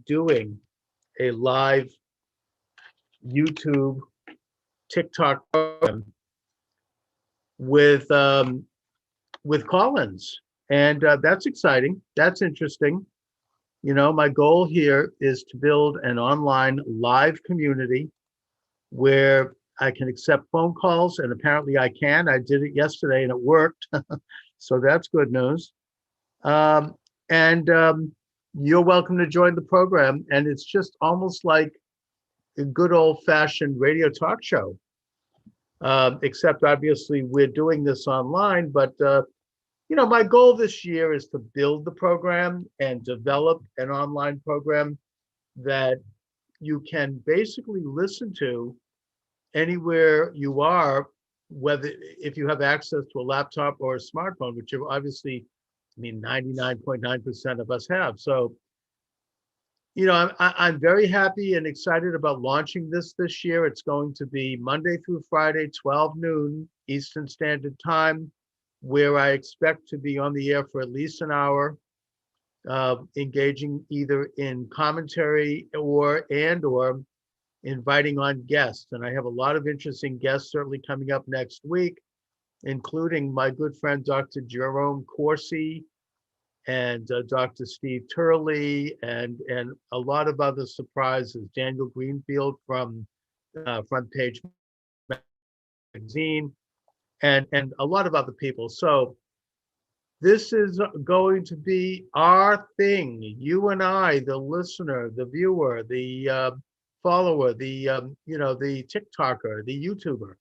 doing a live YouTube, TikTok program with with call-ins, and that's exciting. That's interesting. You know, my goal here is to build an online live community where I can accept phone calls, and apparently I can. I did it yesterday and it worked, so that's good news. Um, and you're welcome to join the program. And it's just almost like a good old-fashioned radio talk show, except obviously we're doing this online. But you know, my goal this year is to build the program and develop an online program that you can basically listen to anywhere you are, whether if you have access to a laptop or a smartphone, which you obviously, I mean, 99.9% of us have. So, you know, I'm very happy and excited about launching this year. It's going to be Monday through Friday, 12 noon Eastern Standard Time, where I expect to be on the air for at least an hour, engaging either in commentary or inviting on guests. And I have a lot of interesting guests certainly coming up next week, including my good friend, Dr. Jerome Corsi and Dr. Steve Turley and a lot of other surprises. Daniel Greenfield from Front Page Magazine and a lot of other people. So this is going to be our thing. You and I, the listener, the viewer, the follower, the you know, the TikToker, the YouTuber,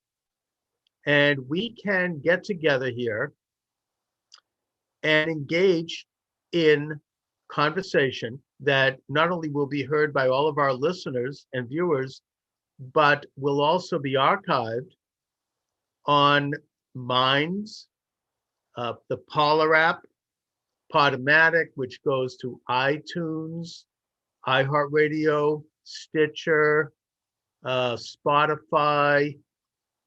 and we can get together here and engage in conversation that not only will be heard by all of our listeners and viewers, but will also be archived on Minds, the Parler app, Podomatic, which goes to iTunes, iHeartRadio, Stitcher, Spotify,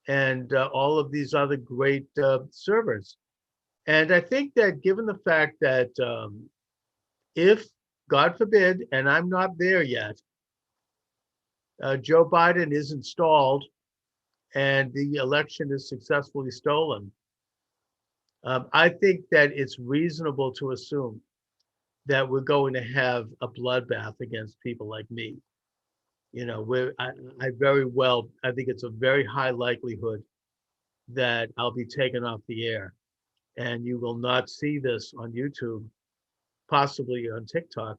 and all of these other great servers. And I think that given the fact that if, God forbid, and I'm not there yet, Joe Biden is installed and the election is successfully stolen, I think that it's reasonable to assume that we're going to have a bloodbath against people like me. You know, I very well, I think it's a very high likelihood that I'll be taken off the air and you will not see this on YouTube, possibly on TikTok,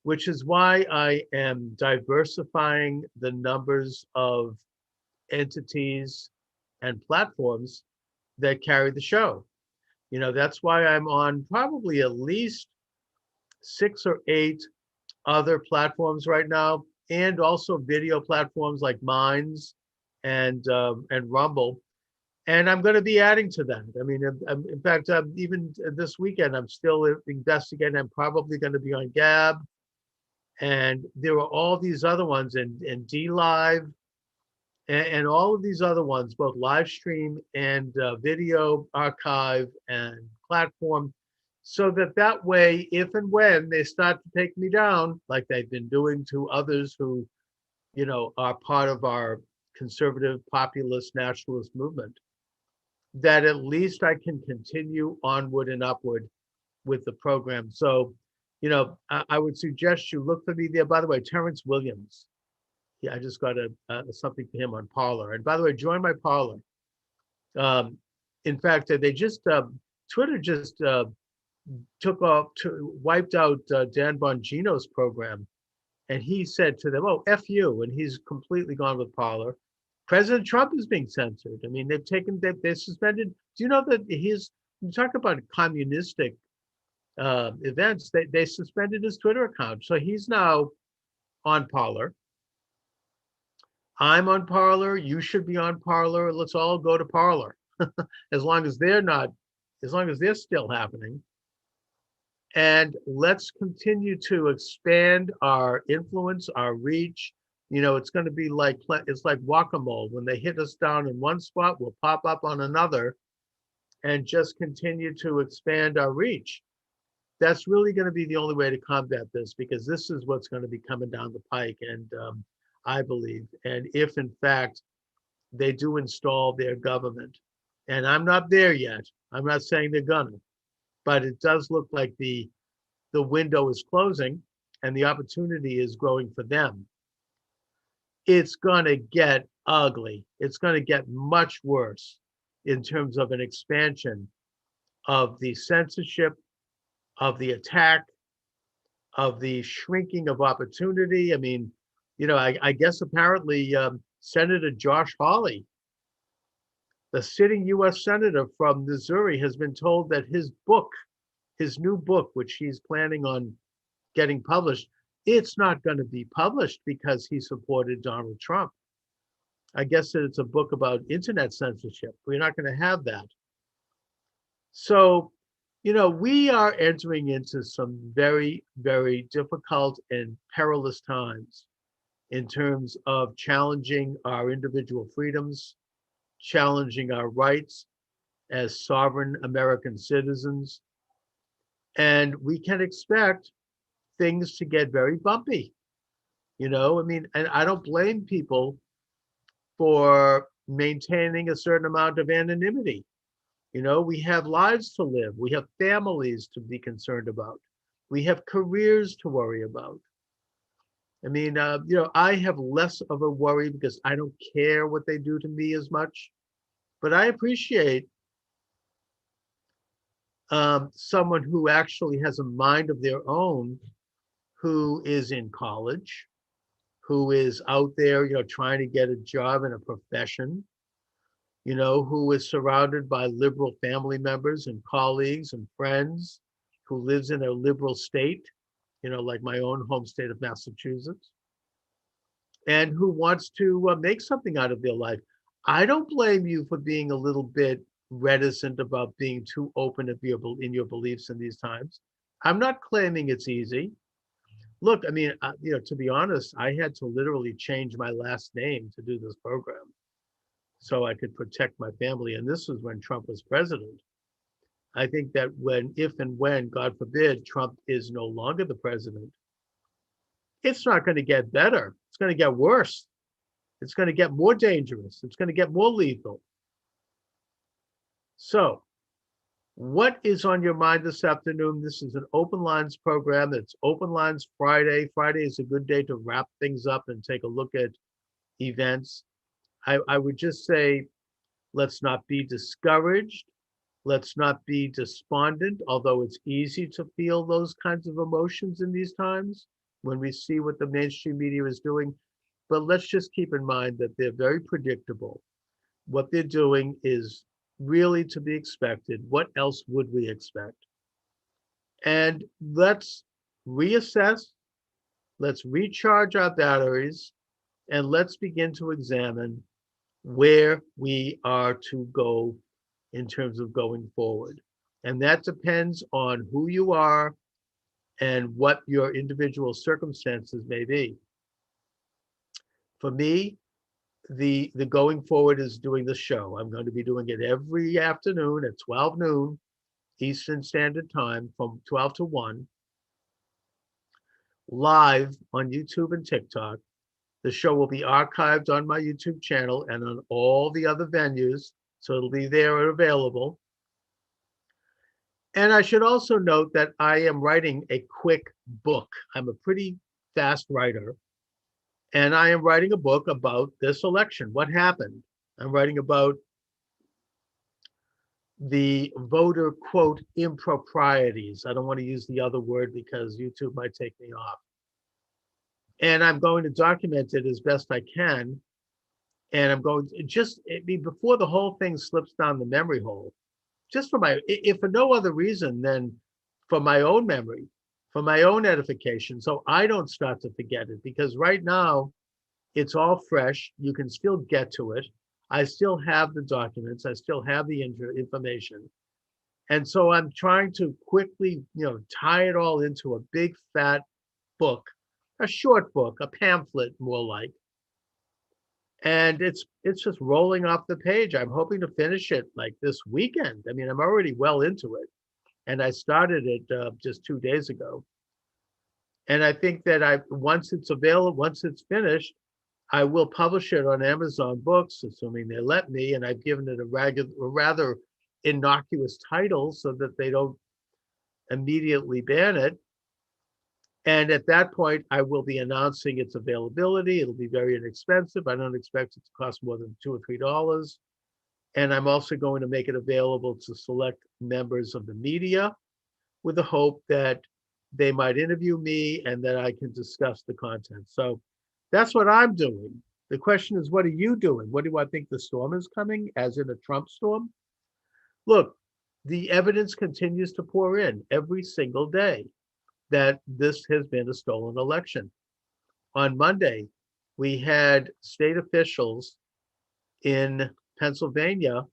which is why I am diversifying the numbers of entities and platforms that carry the show. You know, that's why I'm on probably at least 6 or 8 other platforms right now, and also video platforms like Minds and Rumble. And I'm going to be adding to that. I mean, in fact, even this weekend, I'm still investigating. I'm probably going to be on Gab, and there are all these other ones, and D Live, and all of these other ones, both live stream and video archive and platform, so that that way, if and when they start to take me down, like they've been doing to others who, you know, are part of our conservative, populist, nationalist movement, that at least I can continue onward and upward with the program. So, you know, I would suggest you look for me there. By the way, Terrence Williams. Yeah, I just got something for him on Parler. And by the way, join my Parler. Um, in fact, they just Twitter just took off, wiped out Dan Bongino's program, and he said to them, "Oh, f you," and he's completely gone with Parler. President Trump is being censored. I mean, they suspended. Do you know that you talk about communistic events? They suspended his Twitter account, so he's now on Parler. I'm on Parler. You should be on Parler. Let's all go to Parler, as long as they're not, as long as they're still happening. And let's continue to expand our influence, our reach. You know, it's going to be like, it's like whack-a-mole. When they hit us down in one spot, we'll pop up on another and just continue to expand our reach. that's really going to be the only way to combat this, because this is what's going to be coming down the pike. And I believe, and if in fact they do install their government, and I'm not there yet, I'm not saying they're gonna, but it does look like the window is closing and the opportunity is growing for them. It's going to get ugly. It's going to get much worse in terms of an expansion of the censorship, of the attack, of the shrinking of opportunity. I mean, I guess apparently Senator Josh Hawley, the sitting US Senator from Missouri, has been told that his new book, which he's planning on getting published, it's not going to be published because he supported Donald Trump. I guess that it's a book about internet censorship. We're not going to have that. So, we are entering into some very, very difficult and perilous times in terms of challenging our individual freedoms, challenging our rights as sovereign American citizens. And we can expect things to get very bumpy. And I don't blame people for maintaining a certain amount of anonymity. We have lives to live. We have families to be concerned about. We have careers to worry about. I have less of a worry because I don't care what they do to me as much, but I appreciate someone who actually has a mind of their own, who is in college, who is out there, trying to get a job in a profession, who is surrounded by liberal family members and colleagues and friends, who lives in a liberal state, like my own home state of Massachusetts, and who wants to make something out of their life. I don't blame you for being a little bit reticent about being too open in your beliefs in these times. I'm not claiming it's easy. Look, to be honest, I had to literally change my last name to do this program so I could protect my family. And this was when Trump was president. I think that if and when, God forbid, Trump is no longer the president, it's not going to get better. It's going to get worse. It's going to get more dangerous. It's going to get more lethal. So, what is on your mind this afternoon? This is an Open Lines program. It's Open Lines Friday. Friday is a good day to wrap things up and take a look at events. I would just say, let's not be discouraged. Let's not be despondent, although it's easy to feel those kinds of emotions in these times when we see what the mainstream media is doing. But let's just keep in mind that they're very predictable. What they're doing is really to be expected. What else would we expect? And let's reassess, let's recharge our batteries, and let's begin to examine where we are to go in terms of going forward. And that depends on who you are and what your individual circumstances may be. For me, the going forward is doing the show. I'm going to be doing it every afternoon at 12 noon Eastern Standard Time, from 12 to 1, live on YouTube and TikTok. The show will be archived on my YouTube channel and on all the other venues, so it'll be there and available. And I should also note that I am writing a quick book. I'm a pretty fast writer, and I am writing a book about this election. What happened? I'm writing about the voter, quote, improprieties. I don't want to use the other word because YouTube might take me off. And I'm going to document it as best I can. And I'm going to before the whole thing slips down the memory hole, just if for no other reason than for my own memory, for my own edification, so I don't start to forget it. Because right now, it's all fresh. You can still get to it. I still have the documents. I still have the information. And so I'm trying to quickly, tie it all into a big fat book, a short book, a pamphlet more like. And it's just rolling off the page. I'm hoping to finish it like this weekend. I'm already well into it. and I started it just 2 days ago. And I think that once it's available, once it's finished, I will publish it on Amazon Books, assuming they let me. And I've given it a rather innocuous title so that they don't immediately ban it. And at that point, I will be announcing its availability. It'll be very inexpensive. I don't expect it to cost more than $2 or $3. And I'm also going to make it available to select members of the media with the hope that they might interview me and that I can discuss the content. So that's what I'm doing. The question is, what are you doing? What do I think the storm is coming, as in a Trump storm? Look, the evidence continues to pour in every single day that this has been a stolen election. On Monday, we had state officials in Pennsylvania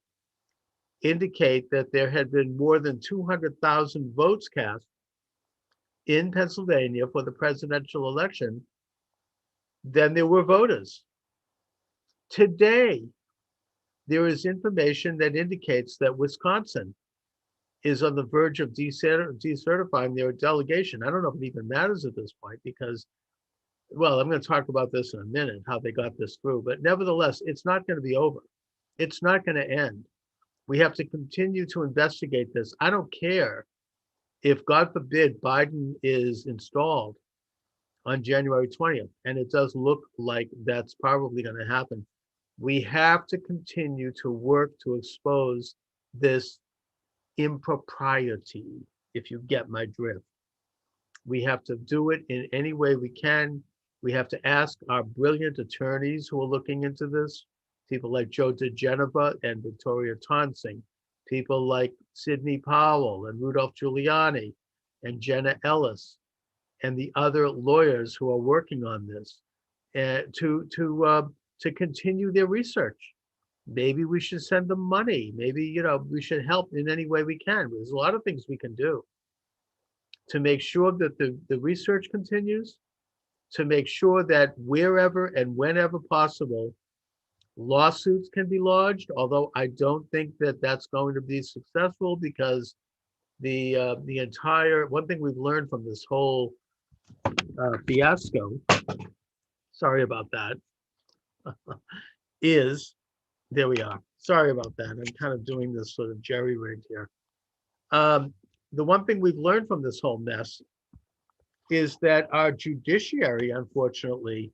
indicate that there had been more than 200,000 votes cast in Pennsylvania for the presidential election than there were voters. Today, there is information that indicates that Wisconsin is on the verge of decertifying their delegation. I don't know if it even matters at this point because, well, I'm going to talk about this in a minute, how they got this through. But nevertheless, it's not going to be over. It's not going to end. We have to continue to investigate this. I don't care if, God forbid, Biden is installed on January 20th, and it does look like that's probably going to happen. We have to continue to work to expose this impropriety, if you get my drift. We have to do it in any way we can. We have to ask our brilliant attorneys who are looking into this, people like Joe diGenova and Victoria Tonsing, people like Sidney Powell and Rudolph Giuliani and Jenna Ellis, and the other lawyers who are working on this, to continue their research. Maybe we should send them money. Maybe, we should help in any way we can. There's a lot of things we can do to make sure that the research continues, to make sure that wherever and whenever possible, lawsuits can be lodged, although I don't think that that's going to be successful because the entire, one thing we've learned from this whole fiasco, sorry about that, is, there we are. Sorry about that. I'm kind of doing this sort of jerry-rigged here. The one thing we've learned from this whole mess is that our judiciary, unfortunately,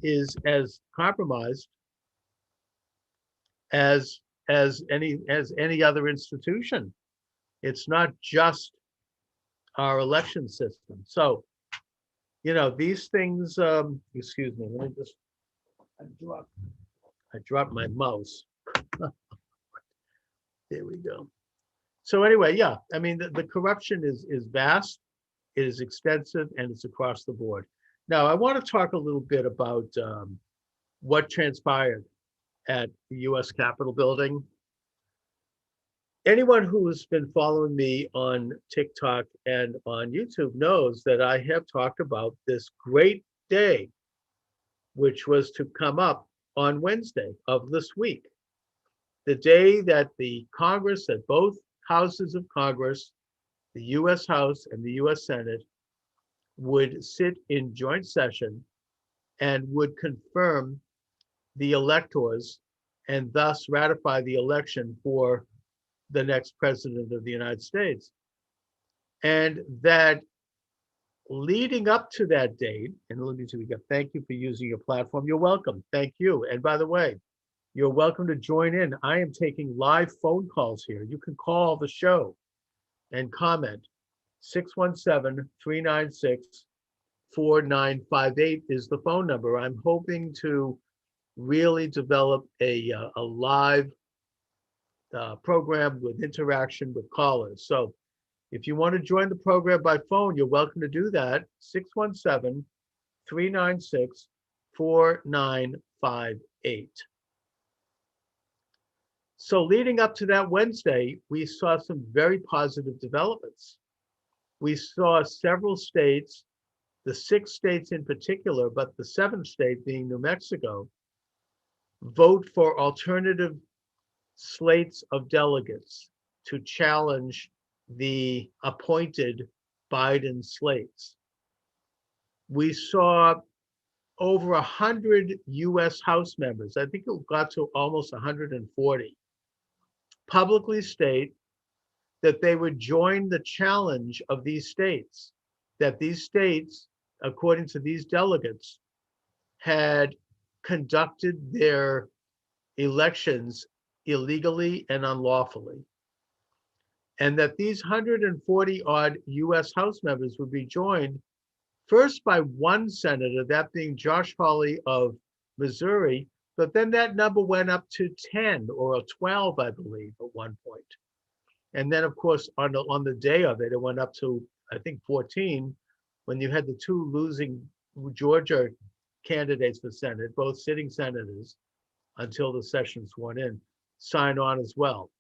is as compromised as any other institution. It's not just our election system. So, these things, excuse me, let me just, I dropped my mouse. There we go. So anyway, yeah, I mean, the corruption is vast, it is extensive, and it's across the board. Now, I want to talk a little bit about what transpired at the US Capitol building. Anyone who has been following me on TikTok and on YouTube knows that I have talked about this great day, which was to come up on Wednesday of this week, the day that the Congress, that both houses of Congress, the US House and the US Senate, would sit in joint session and would confirm the electors and thus ratify the election for the next president of the United States. And that leading up to that date, and let me see, thank you for using your platform. You're welcome. Thank you. And by the way, you're welcome to join in. I am taking live phone calls here. You can call the show and comment. 617-396-4958 is the phone number. I'm hoping to really develop a live program with interaction with callers. So if you want to join the program by phone, you're welcome to do that. 617-396-4958. So leading up to that Wednesday, we saw some very positive developments. We saw several states, the 6 states in particular, but the 7th state being New Mexico, vote for alternative slates of delegates to challenge the appointed Biden slates. We saw over 100 US House members, I think it got to almost 140, publicly state that they would join the challenge of these states, that these states, according to these delegates, had conducted their elections illegally and unlawfully. And that these 140 odd US House members would be joined first by one senator, that being Josh Hawley of Missouri, but then that number went up to 10 or 12, I believe, at one point. And then, of course, on the day of it, it went up to, I think, 14, when you had the two losing Georgia candidates for Senate, both sitting senators, until the session sworn in, sign on as well.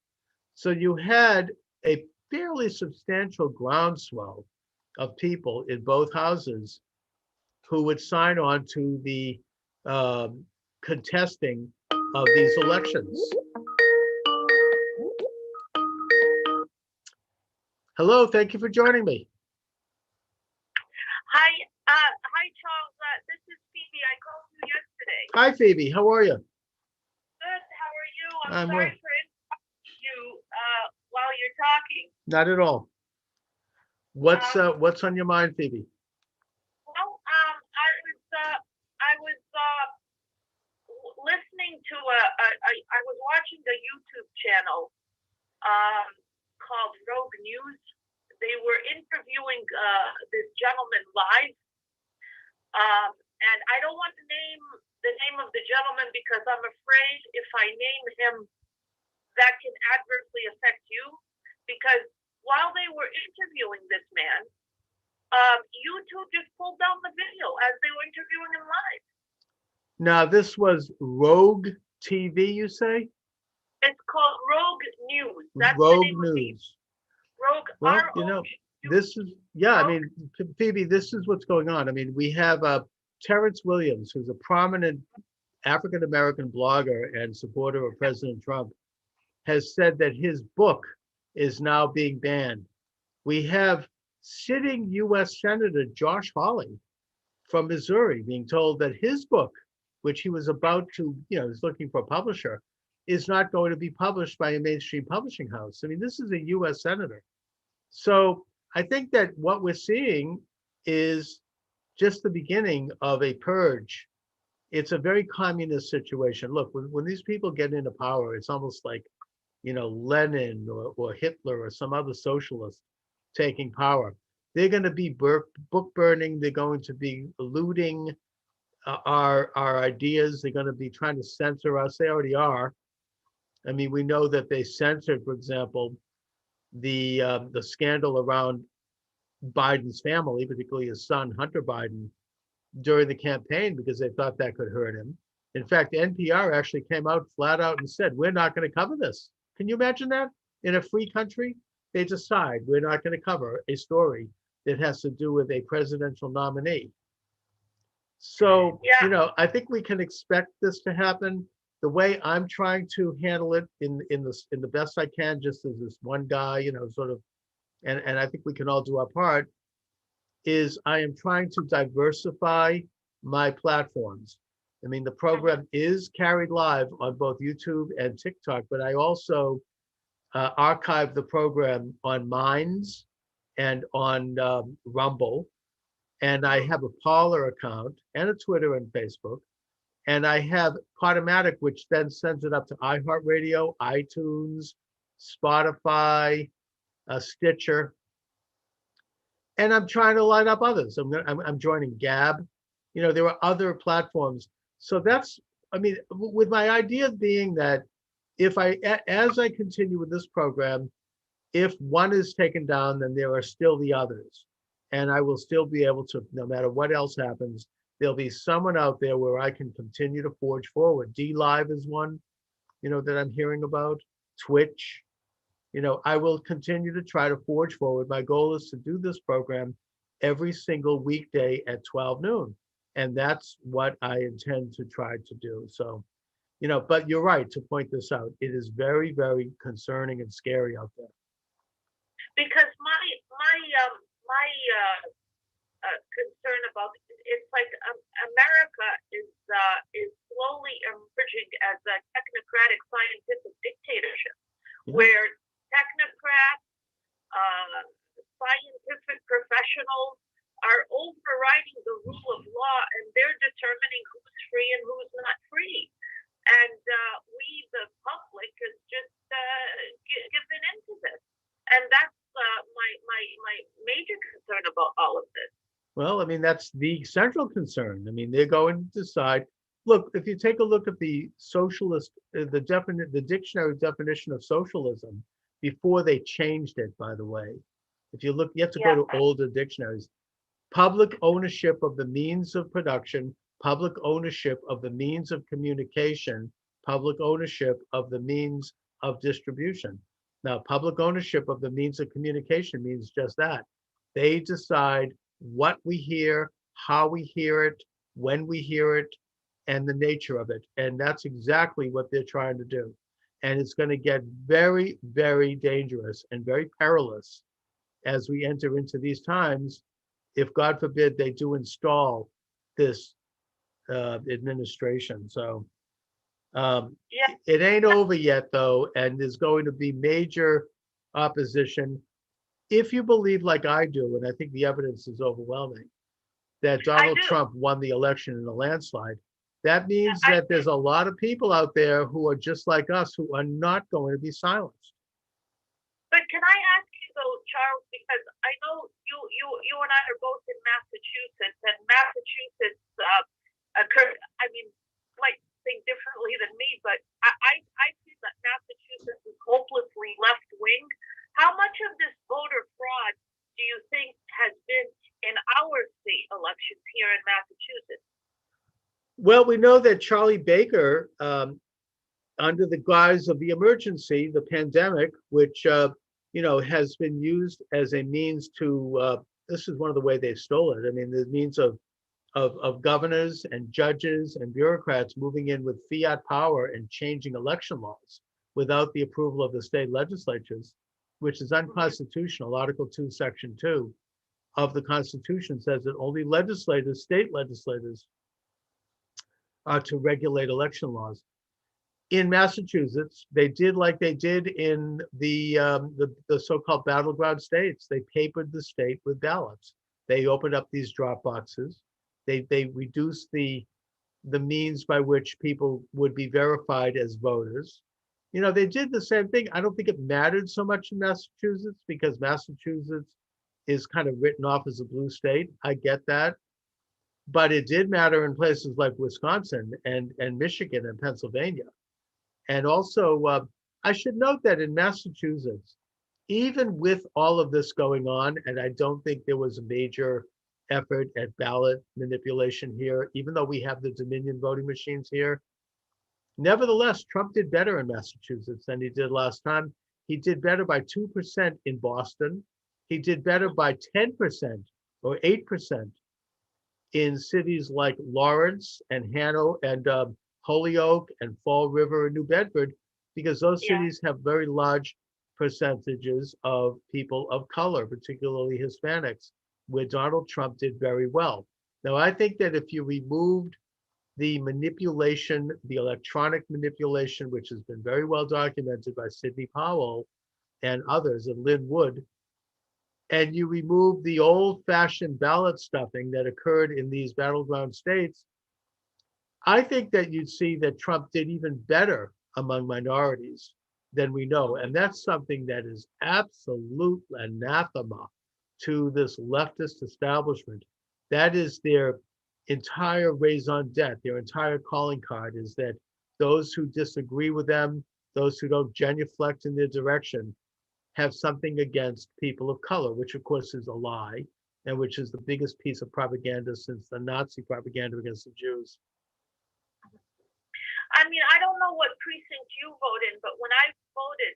So you had a fairly substantial groundswell of people in both houses who would sign on to the contesting of these elections. Hello, thank you for joining me. Hi, Charles. This is Phoebe. I called you yesterday. Hi, Phoebe. How are you? Good. How are you? I'm sorry well. for interrupting you while you're talking. Not at all. What's on your mind, Phoebe? Well, I was listening to I was watching a YouTube channel called Rogue News. They were interviewing this gentleman live, and I don't want to name the name of the gentleman because I'm afraid if I name him, that can adversely affect you. Because while they were interviewing this man, YouTube just pulled down the video as they were interviewing him live. Now, this was Rogue TV, you say? It's called Rogue News. That's Rogue the name News. Rogue. Well, you know, this is, yeah, I mean, Phoebe, this is what's going on. I mean, we have Terrence Williams, who's a prominent African-American blogger and supporter of President Trump, has said that his book is now being banned. We have sitting US Senator Josh Hawley from Missouri being told that his book, which he was about to, is looking for a publisher, is not going to be published by a mainstream publishing house. I mean, this is a US Senator. So I think that what we're seeing is just the beginning of a purge. It's a very communist situation. Look, when these people get into power, it's almost like, Lenin or Hitler or some other socialist taking power. They're going to be book burning. They're going to be looting our ideas. They're going to be trying to censor us. They already are. I mean, we know that they censored, for example, the scandal around Biden's family, particularly his son, Hunter Biden, during the campaign because they thought that could hurt him. In fact, NPR actually came out flat out and said, we're not going to cover this. Can you imagine that? In a free country, they decide we're not going to cover a story that has to do with a presidential nominee. So, Yeah. I think we can expect this to happen. The way I'm trying to handle it in the best I can, just as this one guy, sort of, and I think we can all do our part, is I am trying to diversify my platforms. I mean, the program is carried live on both YouTube and TikTok, but I also archive the program on Minds and on Rumble. And I have a Parler account and a Twitter and Facebook. And I have Podomatic, which then sends it up to iHeartRadio, iTunes, Spotify, Stitcher. And I'm trying to line up others. I'm joining Gab. There are other platforms. So that's, I mean, with my idea being that as I continue with this program, if one is taken down, then there are still the others. And I will still be able to, no matter what else happens, there'll be someone out there where I can continue to forge forward. DLive is one, that I'm hearing about. Twitch. I will continue to try to forge forward. My goal is to do this program every single weekday at 12 noon. And that's what I intend to try to do. So, but you're right to point this out. It is very, very concerning and scary out there. because my concern about it's like America is slowly emerging as a technocratic scientific dictatorship, Yeah. where technocrats, scientific professionals are overriding the rule of law, and they're determining who's free and who's not free. And we, the public, is just given into this, and that's my major concern about all of this. Well, I mean, that's the central concern. I mean, they're going to decide. Look, if you take a look at the socialist, the dictionary definition of socialism before they changed it, by the way, if you look, you have to go to older dictionaries. Public ownership of the means of production, public ownership of the means of communication, public ownership of the means of distribution. Now, public ownership of the means of communication means just that. They decide what we hear, how we hear it, when we hear it, and the nature of it. And that's exactly what they're trying to do. And it's going to get very, very dangerous and very perilous as we enter into these times, if God forbid they do install this administration. So it ain't over yet, though, and there's going to be major opposition. If you believe, like I do, and I think the evidence is overwhelming, that Donald Trump won the election in a landslide, that means that there's a lot of people out there who are just like us, who are not going to be silenced. But can I ask you though, Charles, because I know you and I are both in Massachusetts, and Massachusetts occurred. I mean, might think differently than me, but I see that Massachusetts is hopelessly left wing. How much of this voter fraud do you think has been in our state elections here in Massachusetts? Well, we know that Charlie Baker, under the guise of the emergency, the pandemic, which has been used as a means to. This is one of the ways they stole it. I mean, the means of governors and judges and bureaucrats moving in with fiat power and changing election laws without the approval of the state legislatures, which is unconstitutional. Article 2, Section 2 of the Constitution says that only legislators, state legislators, are to regulate election laws. In Massachusetts, they did like they did in the so-called battleground states. They papered the state with ballots. They opened up these drop boxes. They reduced the means by which people would be verified as voters. They did the same thing. I don't think it mattered so much in Massachusetts because Massachusetts is kind of written off as a blue state. I get that. But it did matter in places like Wisconsin and Michigan and Pennsylvania. And also, I should note that in Massachusetts, even with all of this going on, and I don't think there was a major effort at ballot manipulation here, even though we have the Dominion voting machines here, nevertheless, Trump did better in Massachusetts than he did last time. He did better by 2% in Boston. He did better by 10% or 8% in cities like Lawrence and Hanover and Holyoke and Fall River and New Bedford, because those cities have very large percentages of people of color, particularly Hispanics, where Donald Trump did very well. Now, I think that if you removed the manipulation, the electronic manipulation, which has been very well documented by Sidney Powell and others, and Lynn Wood, and you remove the old-fashioned ballot stuffing that occurred in these battleground states, I think that you'd see that Trump did even better among minorities than we know. And that's something that is absolute anathema to this leftist establishment. That is their entire raison d'etre, their entire calling card, is that those who disagree with them, those who don't genuflect in their direction, have something against people of color, which of course is a lie, and which is the biggest piece of propaganda since the Nazi propaganda against the Jews. I mean, I don't know what precinct you vote in, but when I voted,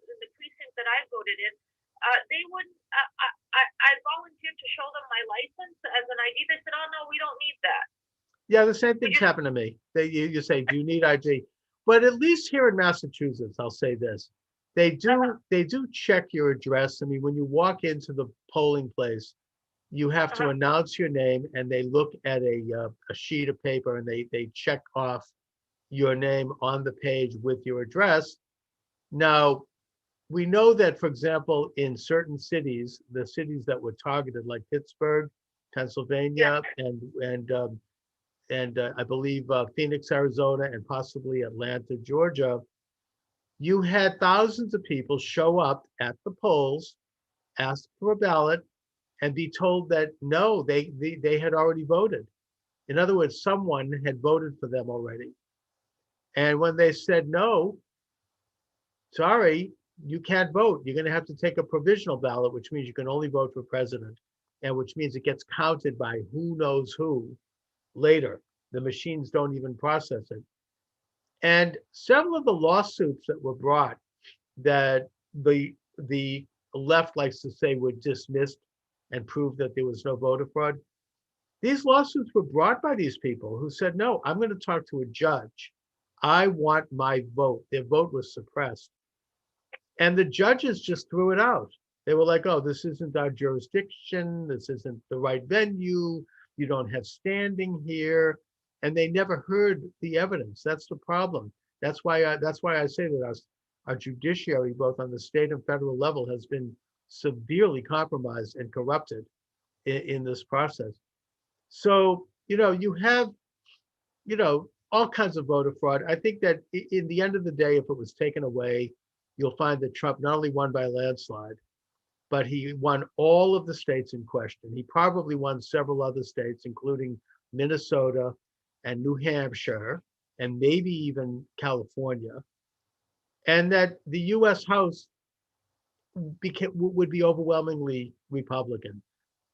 in the precinct that I voted in, they wouldn't. I volunteered to show them my license as an ID. They said, "Oh no, we don't need that." Yeah, the same thing's happened to me. You say, "Do you need ID?" But at least here in Massachusetts, I'll say this: they do check your address. I mean, when you walk into the polling place, you have to announce your name, and they look at a sheet of paper, and they check off your name on the page with your address. Now, we know that, for example, in certain cities, the cities that were targeted, like Pittsburgh, Yeah. Pennsylvania, and I believe Phoenix, Arizona, and possibly Atlanta, Georgia, you had thousands of people show up at the polls, ask for a ballot, and be told that no, they had already voted. In other words, someone had voted for them already. And when they said no, sorry, you can't vote. You're going to have to take a provisional ballot, which means you can only vote for president, and which means it gets counted by who knows who later. The machines don't even process it. And several of the lawsuits that were brought that the left likes to say were dismissed and proved that there was no voter fraud. These lawsuits were brought by these people who said, no, I'm going to talk to a judge. I want my vote. Their vote was suppressed. And the judges just threw it out. They were like, oh, this isn't our jurisdiction. This isn't the right venue. You don't have standing here. And they never heard the evidence. That's the problem. That's why I say that our judiciary, both on the state and federal level, has been severely compromised and corrupted in this process. So, you have, all kinds of voter fraud. I think that in the end of the day, if it was taken away, you'll find that Trump not only won by a landslide, but he won all of the states in question. He probably won several other states, including Minnesota and New Hampshire, and maybe even California. And that the US House would be overwhelmingly Republican.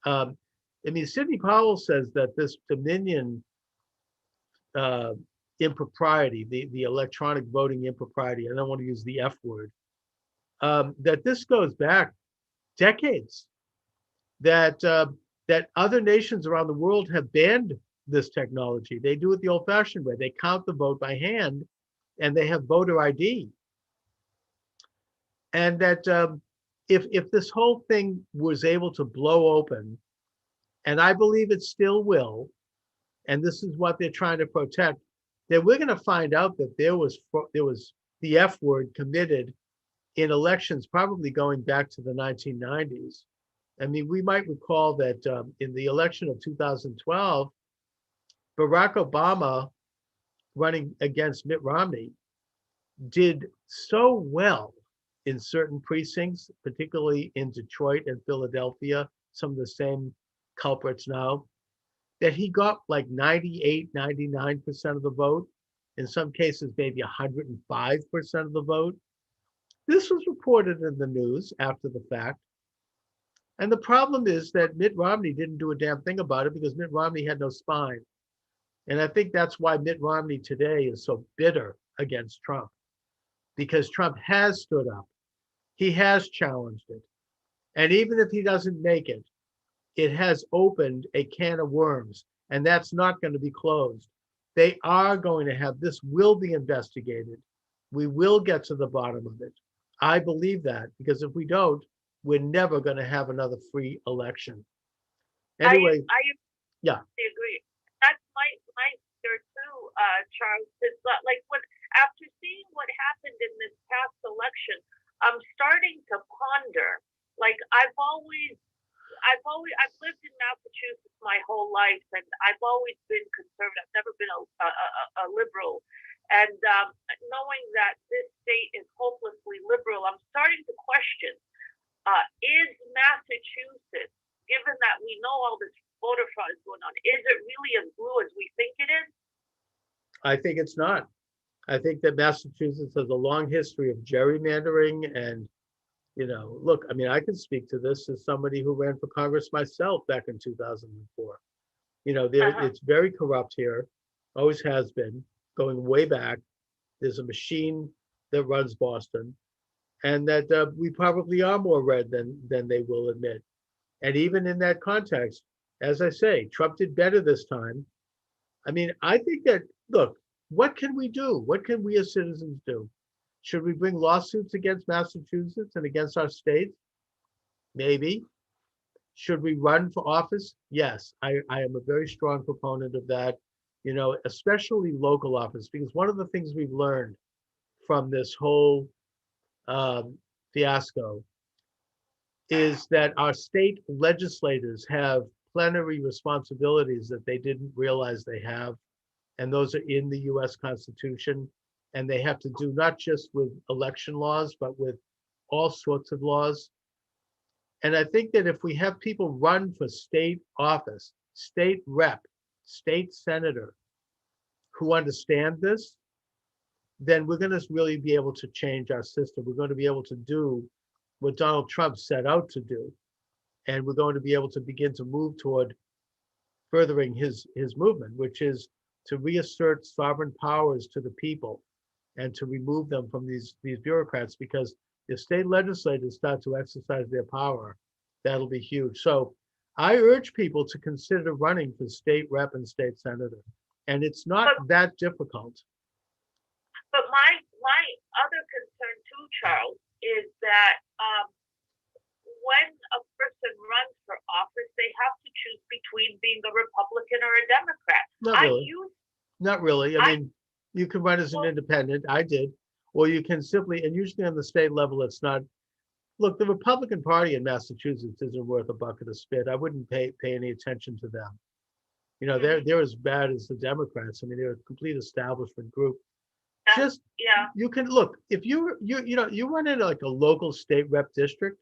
I mean, Sidney Powell says that this Dominion impropriety, the electronic voting impropriety, I don't want to use the F word, that this goes back decades, that other nations around the world have banned this technology. They do it the old-fashioned way. They count the vote by hand, and they have voter ID. And that if this whole thing was able to blow open, and I believe it still will, and this is what they're trying to protect, then we're going to find out that there was the F word committed in elections probably going back to the 1990s. I mean, we might recall that in the election of 2012, Barack Obama, running against Mitt Romney, did so well in certain precincts, particularly in Detroit and Philadelphia, some of the same culprits now, that he got like 98, 99% of the vote. In some cases, maybe 105% of the vote. This was reported in the news after the fact. And the problem is that Mitt Romney didn't do a damn thing about it because Mitt Romney had no spine. And I think that's why Mitt Romney today is so bitter against Trump, because Trump has stood up. He has challenged it. And even if he doesn't make it, it has opened a can of worms, and that's not going to be closed. They are going to have, this will be investigated. We will get to the bottom of it. I believe that, because if we don't, we're never going to have another free election. Anyway, I yeah. agree. That's my fear too, Charles. Is like after seeing what happened in this past election, I'm starting to ponder. Like I've lived in Massachusetts my whole life, and I've always been conservative. I've never been a liberal. And knowing that this state is hopelessly liberal, I'm starting to question, is Massachusetts, given that we know all this voter fraud is going on, is it really as blue as we think it is? I think it's not. I think that Massachusetts has a long history of gerrymandering and, look, I mean, I can speak to this as somebody who ran for Congress myself back in 2004. It's very corrupt here, always has been, going way back. There's a machine that runs Boston, and that we probably are more red than they will admit. And even in that context, as I say, Trump did better this time. I mean, I think that, look, what can we do? What can we as citizens do? Should we bring lawsuits against Massachusetts and against our state? Maybe. Should we run for office? Yes, I am a very strong proponent of that, especially local office, because one of the things we've learned from this whole fiasco is that our state legislators have plenary responsibilities that they didn't realize they have. And those are in the US Constitution. And they have to do not just with election laws, but with all sorts of laws. And I think that if we have people run for state office, state rep, state senator who understand this, then we're going to really be able to change our system. We're going to be able to do what Donald Trump set out to do. And we're going to be able to begin to move toward furthering his movement, which is to reassert sovereign powers to the people and to remove them from these bureaucrats, because if state legislators start to exercise their power, that'll be huge. So I urge people to consider running for state rep and state senator. And it's not that difficult. But my other concern too, Charles, is that when a person runs for office, they have to choose between being a Republican or a Democrat. Not really. I mean, you can run as an independent. I did. Or you can simply, and usually on the state level, it's not. Look, the Republican Party in Massachusetts isn't worth a bucket of spit. I wouldn't pay any attention to them. They're as bad as the Democrats. I mean, they're a complete establishment group. You can look, if you run into like a local state rep district,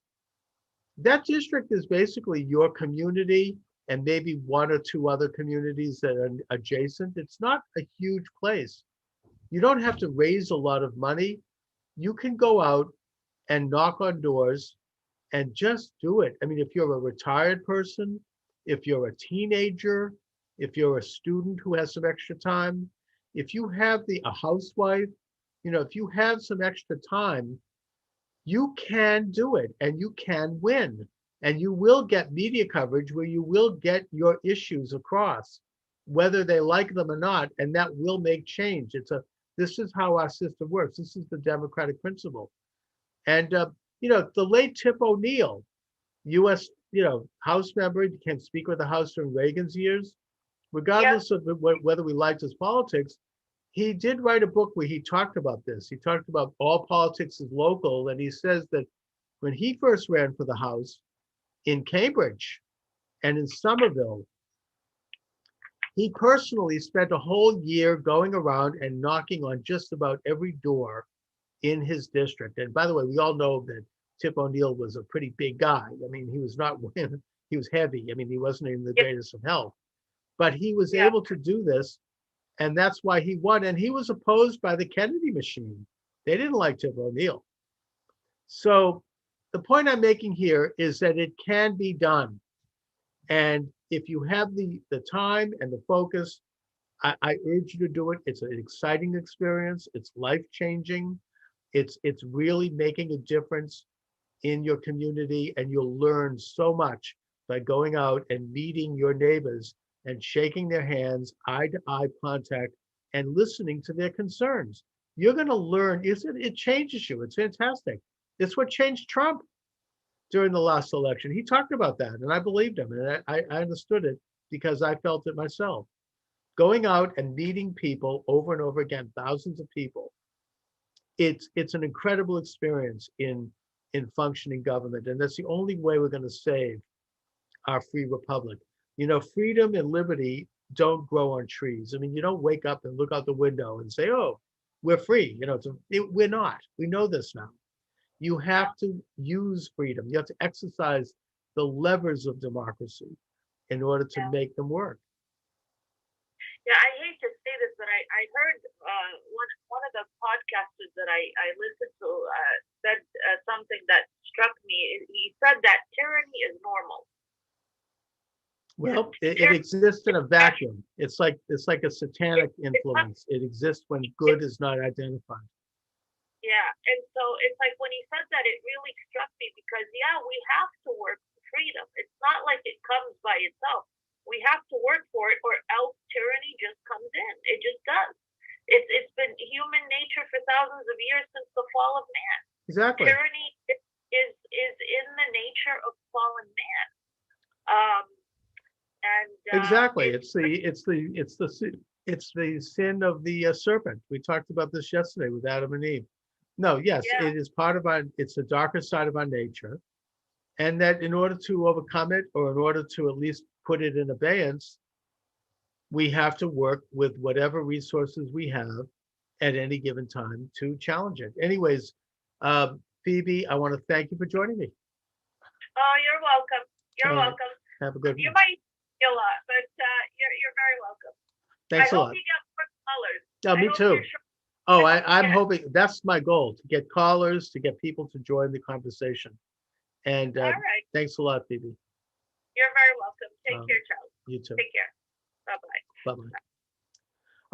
that district is basically your community and maybe one or two other communities that are adjacent. It's not a huge place. You don't have to raise a lot of money. You can go out and knock on doors and just do it. I mean, if you're a retired person, if you're a teenager, if you're a student who has some extra time, if you have a housewife, if you have some extra time, you can do it and you can win. And you will get media coverage where you will get your issues across, whether they like them or not, and that will make change. This is how our system works. This is the democratic principle. And the late Tip O'Neill, U.S. House member, became Speaker of the House during Reagan's years. Regardless of whether we liked his politics, he did write a book where he talked about this. He talked about all politics is local, and he says that when he first ran for the House in Cambridge and in Somerville, he personally spent a whole year going around and knocking on just about every door in his district. And by the way, we all know that Tip O'Neill was a pretty big guy. I mean, he was heavy. I mean, he wasn't in the greatest of health, but he was able to do this. And that's why he won. And he was opposed by the Kennedy machine. They didn't like Tip O'Neill. So the point I'm making here is that it can be done. And if you have the time and the focus, I urge you to do it. It's an exciting experience. It's life-changing. It's really making a difference in your community, and you'll learn so much by going out and meeting your neighbors and shaking their hands, eye-to-eye contact, and listening to their concerns. You're going to learn. It changes you. It's fantastic. It's what changed Trump during the last election. He talked about that, and I believed him, and I understood it because I felt it myself. Going out and meeting people over and over again, thousands of people, it's an incredible experience in functioning government, and that's the only way we're going to save our free republic. Freedom and liberty don't grow on trees. I mean, you don't wake up and look out the window and say, "Oh, we're free." We're not. We know this now. You have to use freedom. You have to exercise the levers of democracy in order to make them work. Yeah, I hate to say this, but I heard one of the podcasters that I listened to said something that struck me. He said that tyranny is normal. Well, it exists in a vacuum. It's like a satanic influence. It exists when good is not identified. Yeah, and so it's like when he said that, it really struck me because we have to work for freedom. It's not like it comes by itself. We have to work for it, or else tyranny just comes in. It just does. It's been human nature for thousands of years since the fall of man. Exactly. Tyranny is in the nature of fallen man. Um, Exactly. It's the sin of the serpent. We talked about this yesterday with Adam and Eve. No, yes, yeah, it is part of it's the darker side of our nature. And that in order to overcome it, or in order to at least put it in abeyance, we have to work with whatever resources we have at any given time to challenge it. Anyways, Phoebe, I want to thank you for joining me. oh, you're welcome. You're welcome. Have a good You one. might see a lot, but you're very welcome. Thanks I a hope lot. you get more callers. Yeah, me I hope too. you're sure- Oh, I hope I'm you get- hoping that's my goal, to get callers, to get people to join the conversation. And All right. thanks a lot, Phoebe. You're very welcome. Take care, Charles. You too. Take care. Bye-bye. Bye-bye.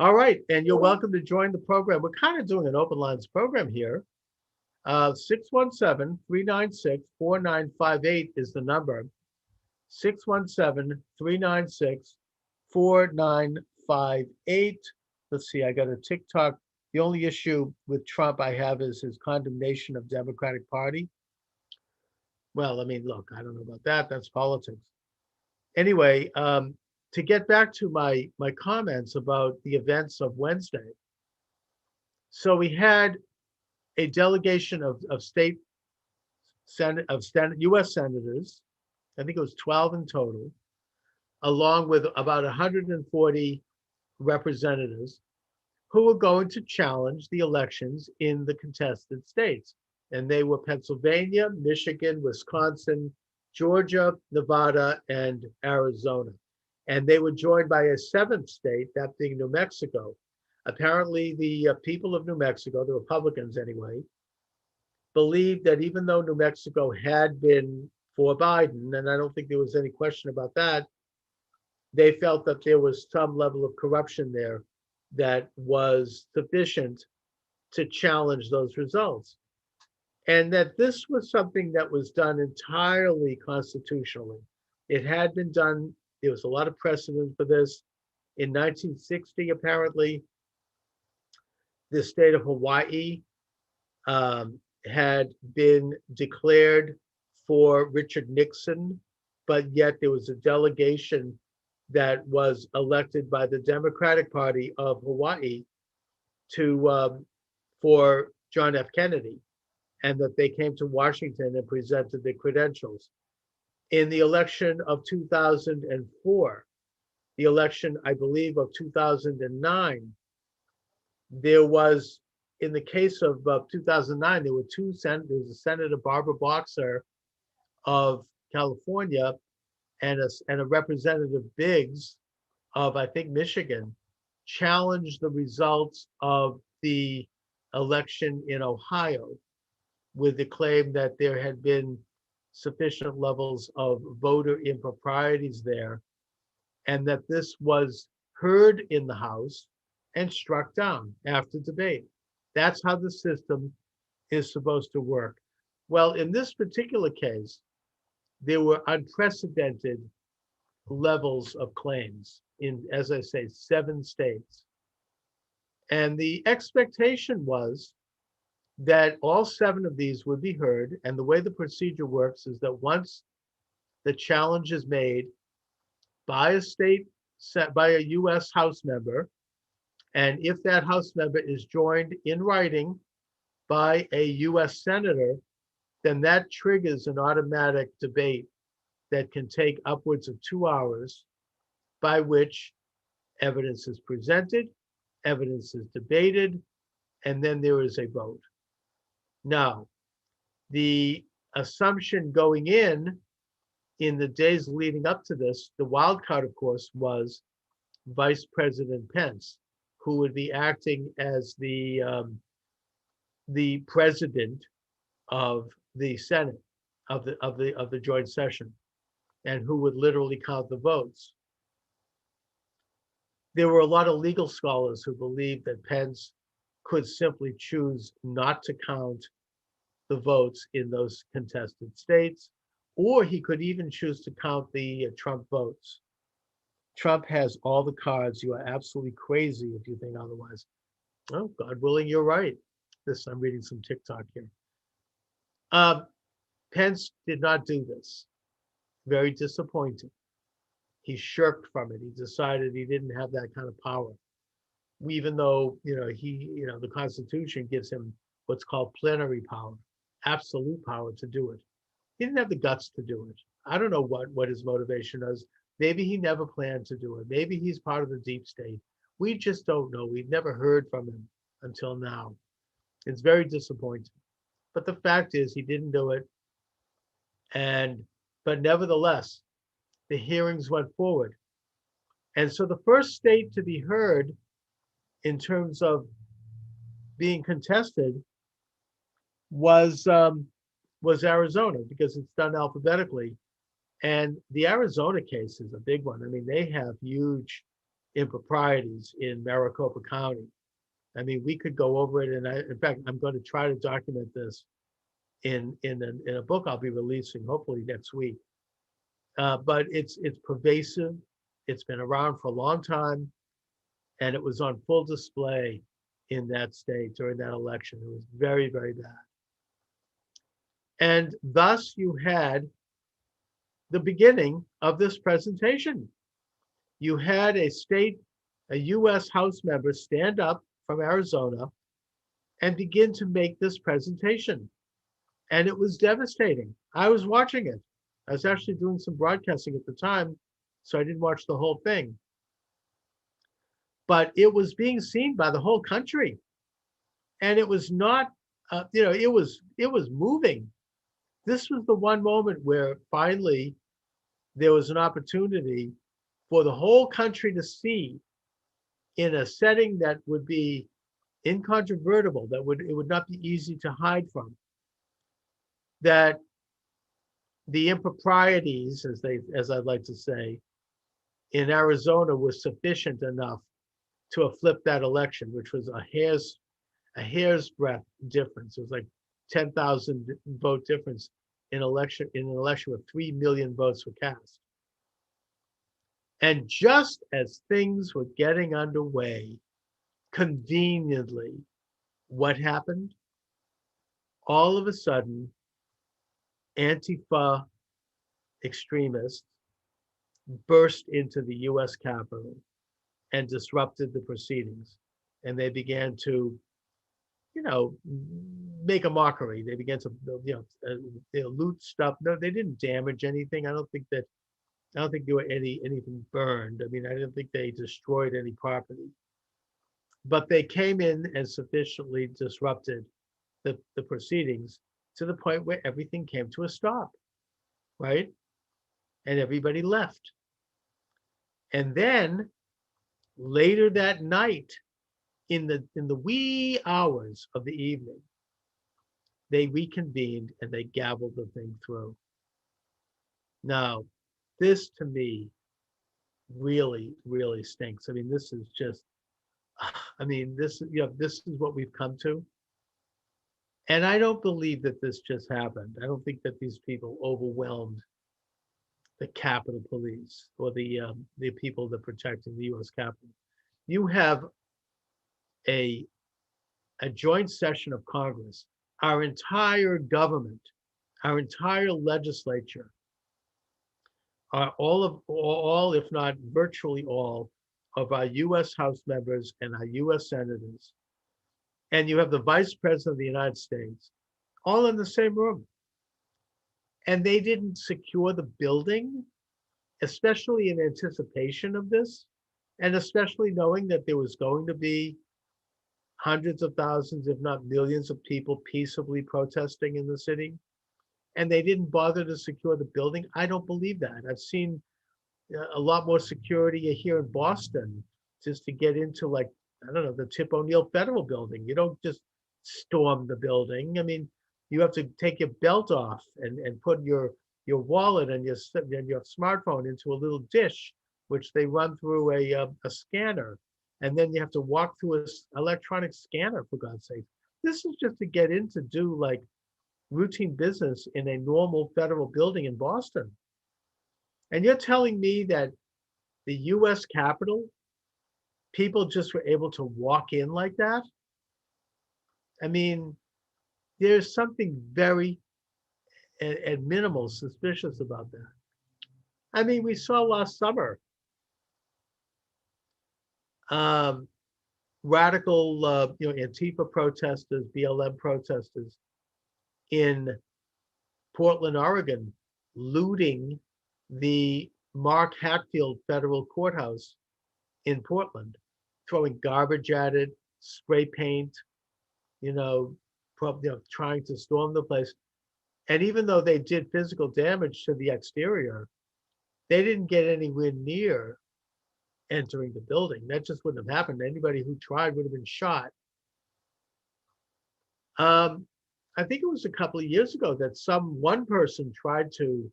All right, and you're welcome to join the program. We're kind of doing an open lines program here. 617-396-4958 is the number. 617-396-4958. Let's see, I got a TikTok. The only issue with Trump I have is his condemnation of Democratic Party. Well, I mean, look, I don't know about that. That's politics. Anyway, to get back to my comments about the events of Wednesday. So we had a delegation of U.S. senators. I think it was 12 in total, along with about 140 representatives who were going to challenge the elections in the contested states. And they were Pennsylvania, Michigan, Wisconsin, Georgia, Nevada, and Arizona. And they were joined by a seventh state, that being New Mexico. Apparently, the people of New Mexico, the Republicans anyway, believed that even though New Mexico had been for Biden, and I don't think there was any question about that, they felt that there was some level of corruption there that was sufficient to challenge those results. And that this was something that was done entirely constitutionally. It had been done, there was a lot of precedent for this. In 1960, apparently, the state of Hawaii had been declared for Richard Nixon, but yet there was a delegation that was elected by the Democratic Party of Hawaii to for John F. Kennedy, and that they came to Washington and presented their credentials. In the election of 2004, the election, I believe, of 2009, there was, in the case of 2009, there were two senators, there was Senator Barbara Boxer of California and a Representative Biggs of, I think, Michigan, challenged the results of the election in Ohio with the claim that there had been sufficient levels of voter improprieties there, and that this was heard in the House and struck down after debate. That's how the system is supposed to work. Well, in this particular case, there were unprecedented levels of claims in, as I say, 7 states. And the expectation was that all 7 of these would be heard. And the way the procedure works is that once the challenge is made by a US House member, and if that House member is joined in writing by a US Senator, then that triggers an automatic debate that can take upwards of 2 hours, by which evidence is presented, evidence is debated, and then there is a vote. Now, the assumption going in the days leading up to this, the wild card, of course, was Vice President Pence, who would be acting as the president of the Senate, of the joint session, and who would literally count the votes. There were a lot of legal scholars who believed that Pence could simply choose not to count the votes in those contested states, or he could even choose to count the Trump votes. Trump has all the cards. You are absolutely crazy if you think otherwise. Oh, God willing, you're right. This, I'm reading some TikTok here. Uh, Pence did not do this. Very disappointing. He shirked from it. He decided he didn't have that kind of power. Even though, the Constitution gives him what's called plenary power, absolute power to do it. He didn't have the guts to do it. I don't know what his motivation is. Maybe he never planned to do it. Maybe he's part of the deep state. We just don't know. We've never heard from him until now. It's very disappointing. But the fact is, he didn't do it. And, but nevertheless, the hearings went forward. And so the first state to be heard in terms of being contested was Arizona, because it's done alphabetically. And the Arizona case is a big one. I mean, they have huge improprieties in Maricopa County. I mean, we could go over it, and in fact, I'm going to try to document this in a book I'll be releasing hopefully next week. But it's pervasive. It's been around for a long time, and it was on full display in that state during that election. It was very, very bad. And thus you had the beginning of this presentation. You had a U.S. House member stand up from Arizona and begin to make this presentation. And it was devastating. I was watching it. I was actually doing some broadcasting at the time, so I didn't watch the whole thing. But it was being seen by the whole country. And it was not, it was moving. This was the one moment where finally there was an opportunity for the whole country to see, in a setting that would be incontrovertible, it would not be easy to hide from, that the improprieties, as I'd like to say, in Arizona was sufficient enough to have flipped that election, which was a hair's breadth difference. It was like 10,000 vote difference in an election where 3 million votes were cast. And just as things were getting underway, conveniently, what happened? All of a sudden, Antifa extremists burst into the US Capitol and disrupted the proceedings. And they began to, make a mockery. They began to, loot stuff. No, they didn't damage anything. I don't think there were anything burned. I mean, I didn't think they destroyed any property. But they came in and sufficiently disrupted the proceedings to the point where everything came to a stop, right? And everybody left. And then later that night, in the wee hours of the evening, they reconvened and they gavelled the thing through. Now, this to me really, really stinks. I mean, this is just, this is what we've come to. And I don't believe that this just happened. I don't think that these people overwhelmed the Capitol Police or the people that are protecting the U.S. Capitol. You have a joint session of Congress. Our entire government, our entire legislature, all, if not virtually all, of our U.S. House members and our U.S. senators, and you have the Vice President of the United States, all in the same room. And they didn't secure the building, especially in anticipation of this, and especially knowing that there was going to be hundreds of thousands, if not millions of people peaceably protesting in the city. And they didn't bother to secure the building. I don't believe that. I've seen a lot more security here in Boston just to get into, like, I don't know, the Tip O'Neill Federal Building. You don't just storm the building. I mean, you have to take your belt off and put your wallet and your smartphone into a little dish, which they run through a scanner. And then you have to walk through an electronic scanner, for God's sake. This is just to get in to do like routine business in a normal federal building in Boston. And you're telling me that the US Capitol, people just were able to walk in like that. I mean, there's something very at minimal suspicious about that. I mean, we saw last summer um, radical, Antifa protesters, BLM protesters in Portland, Oregon, looting the Mark Hatfield Federal Courthouse in Portland, throwing garbage at it, spray paint, you know, trying to storm the place. And even though they did physical damage to the exterior, they didn't get anywhere near entering the building. That just wouldn't have happened. Anybody who tried would have been shot. I think it was a couple of years ago that one person tried to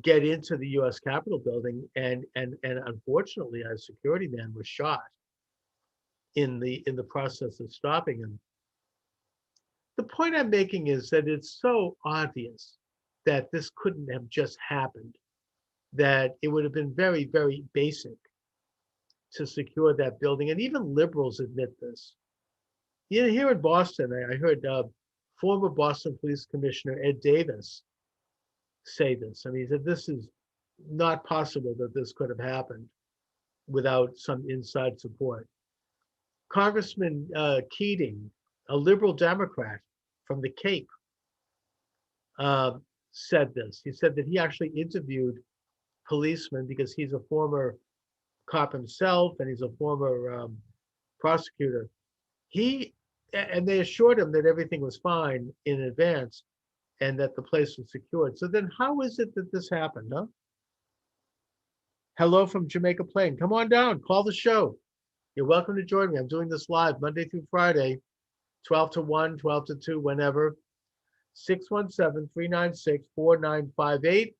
get into the U.S. Capitol building, and unfortunately, a security man was shot in the process of stopping him. The point I'm making is that it's so obvious that this couldn't have just happened, that it would have been very, very basic to secure that building. And even liberals admit this. You know, here in Boston, I heard former Boston Police Commissioner Ed Davis say this. I mean, he said this is not possible that this could have happened without some inside support. Congressman Keating, a liberal Democrat from the Cape, said this. He said that he actually interviewed policemen because he's a former cop himself and he's a former prosecutor. And they assured him that everything was fine in advance and that the place was secured. So then how is it that this happened, huh? Hello from Jamaica Plain. Come on down, call the show. You're welcome to join me. I'm doing this live Monday through Friday, 12 to 1, 12 to 2, whenever. 617-396-4958.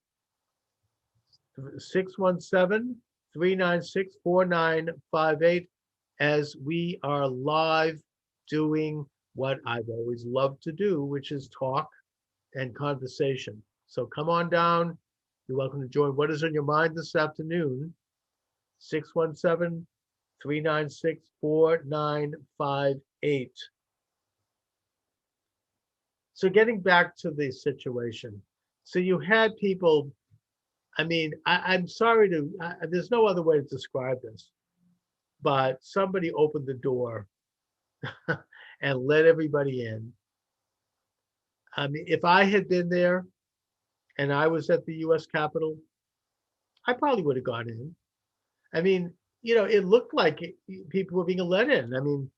617-396-4958, as we are live doing what I've always loved to do, which is talk and conversation. So come on down. You're welcome to join. What is on your mind this afternoon? 617-396-4958. So getting back to the situation. So you had people, I mean, I'm sorry there's no other way to describe this, but somebody opened the door and let everybody in. I mean, if I had been there and I was at the US Capitol, I probably would have gone in. I mean, it looked like people were being let in. I mean,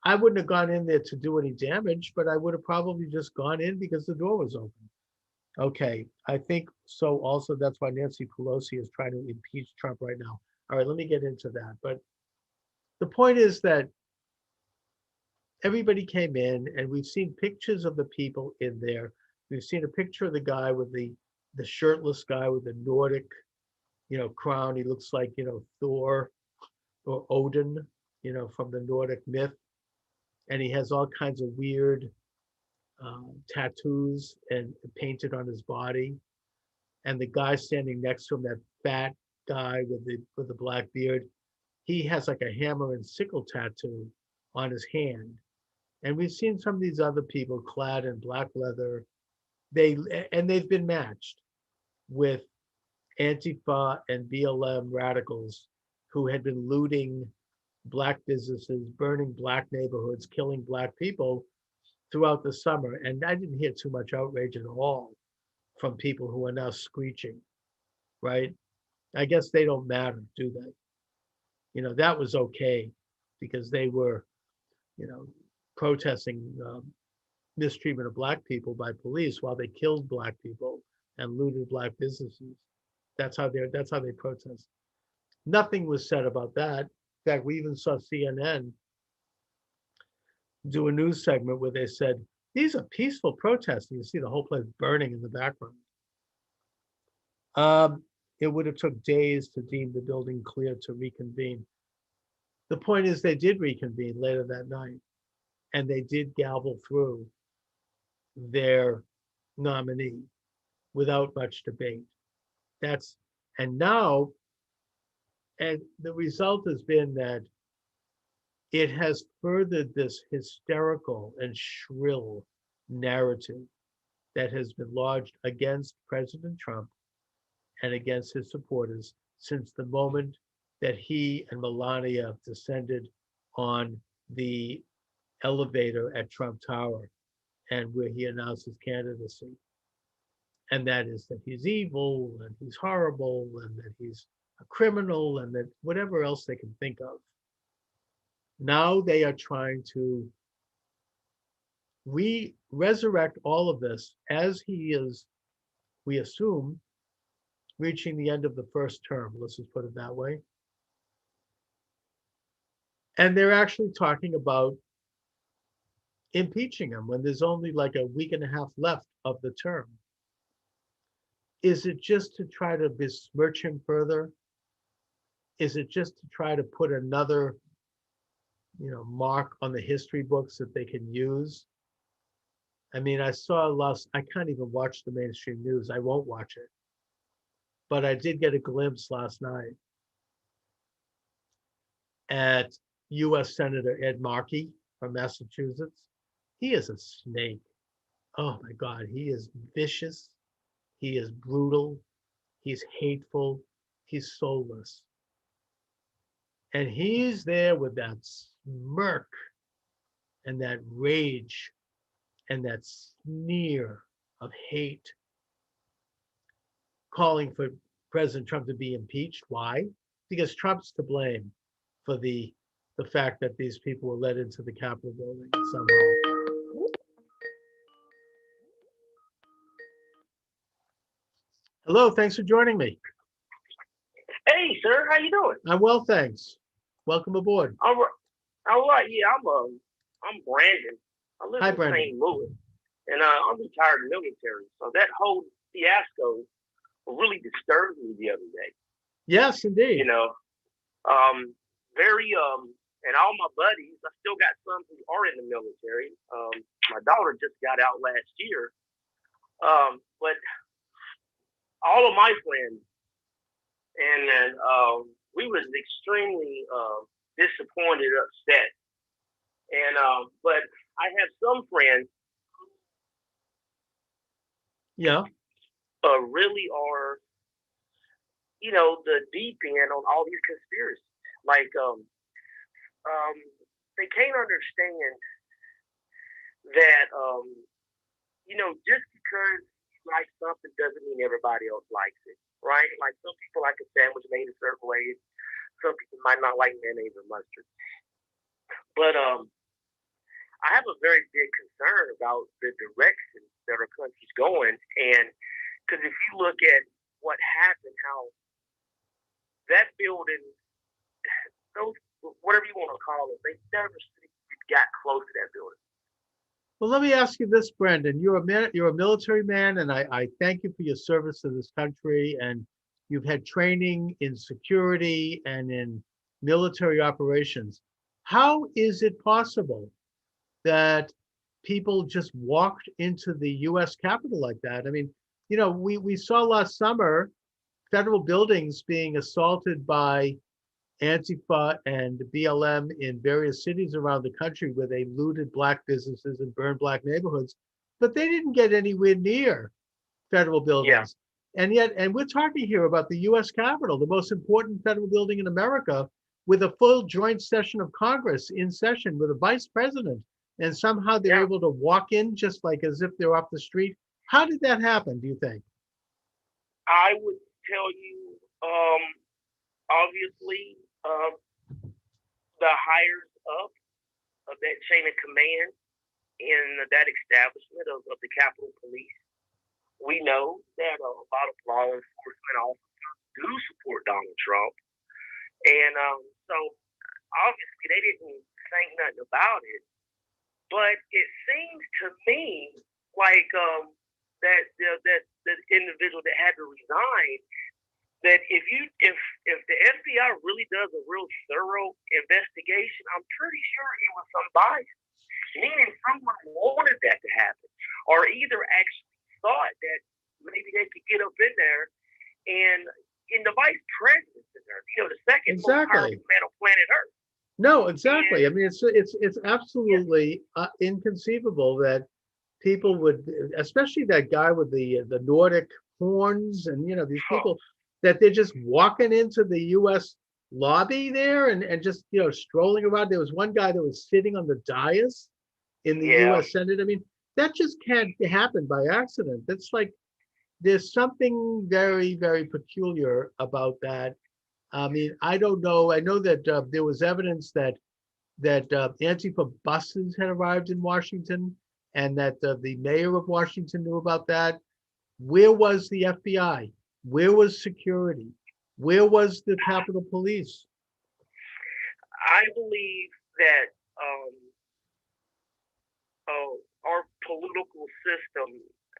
I wouldn't have gone in there to do any damage, but I would have probably just gone in because the door was open. Okay, I think so. Also, that's why Nancy Pelosi is trying to impeach Trump right now. All right, let me get into that. But the point is that everybody came in, and we've seen pictures of the people in there. We've seen a picture of the guy with the shirtless guy with the Nordic, crown. He looks like, Thor or Odin, from the Nordic myth. And he has all kinds of weird tattoos and painted on his body. And the guy standing next to him, that fat guy with the black beard, he has like a hammer and sickle tattoo on his hand. And we've seen some of these other people clad in black leather. They've been matched with Antifa and BLM radicals who had been looting black businesses, burning black neighborhoods, killing black people throughout the summer. And I didn't hear too much outrage at all from people who are now screeching, right? I guess they don't matter, do they? That was okay because they were, protesting mistreatment of black people by police while they killed black people and looted black businesses. That's how they protest. Nothing was said about that. In fact, we even saw CNN do a news segment where they said, these are peaceful protests. And you see the whole place burning in the background. It would have took days to deem the building clear to reconvene. The point is they did reconvene later that night, and they did gavel through their nominee without much debate. And now And the result has been that it has furthered this hysterical and shrill narrative that has been lodged against President Trump and against his supporters since the moment that he and Melania descended on the elevator at Trump Tower and where he announced his candidacy. And that is that he's evil and he's horrible and that he's a criminal and that whatever else they can think of. Now they are trying to resurrect all of this as he is, we assume, reaching the end of the first term. Let's just put it that way. And they're actually talking about impeaching him when there's only like a week and a half left of the term. Is it just to try to besmirch him further? Is it just to try to put another, mark on the history books that they can use? I mean, I can't even watch the mainstream news. I won't watch it. But I did get a glimpse last night at US Senator Ed Markey from Massachusetts. He is a snake. Oh my God, he is vicious. He is brutal. He's hateful. He's soulless. And he's there with that smirk and that rage and that sneer of hate, calling for President Trump to be impeached. Why? Because Trump's to blame for the fact that these people were led into the Capitol building somehow. Hello, thanks for joining me. Hey, sir, how you doing? I'm well, thanks. Welcome aboard. All right. Yeah, I'm Brandon. I live Hi, in Brandon. St. Louis, and I'm retired military. So that whole fiasco really disturbed me the other day. Yes, indeed. And all my buddies, I still got some who are in the military. My daughter just got out last year, but all of my friends, and we was extremely disappointed, upset, and but I have some friends. Yeah. Really are, the deep end on all these conspiracies. Like, they can't understand that, just because you like something doesn't mean everybody else likes it, right? Like some people like a sandwich made a certain way. Some people might not like mayonnaise or mustard. But I have a very big concern about the direction that our country's going. And because if you look at what happened, how that building, those, whatever you want to call it, they never got close to that building. Well, let me ask you this, Brandon. You're a military man, and I thank you for your service to this country. And you've had training in security and in military operations. How is it possible that people just walked into the U.S. Capitol like that? I mean, we saw last summer federal buildings being assaulted by Antifa and BLM in various cities around the country where they looted Black businesses and burned Black neighborhoods, but they didn't get anywhere near federal buildings. Yeah. And we're talking here about the US Capitol, the most important federal building in America, with a full joint session of Congress in session with a vice president. And somehow they're able to walk in just like as if they're off the street. How did that happen, do you think? I would tell you, obviously, the higher up of that chain of command in that establishment of the Capitol Police. We know that a lot of law enforcement officers do support Donald Trump. And so obviously they didn't think nothing about it. But it seems to me like that the individual that had to resign, that if the FBI really does a real thorough investigation, I'm pretty sure it was some bias, meaning someone wanted that to happen, or either actually thought that maybe they could get up in there and and the vice president is Earth. You know, the second most Exactly. powerful man on planet Earth. No, exactly. I And mean, it's absolutely inconceivable that people would, especially that guy with the Nordic horns, and these oh, people that they're just walking into the U.S. lobby there and just strolling around. There was one guy that was sitting on the dais in the yeah, U.S. Senate. I mean, that just can't happen by accident. That's like there's something very, very peculiar about that. I mean, I don't know. I know that there was evidence that Antifa buses had arrived in Washington, and that the mayor of Washington knew about that. Where was the FBI? Where was security? Where was the Capitol Police? I believe that our political system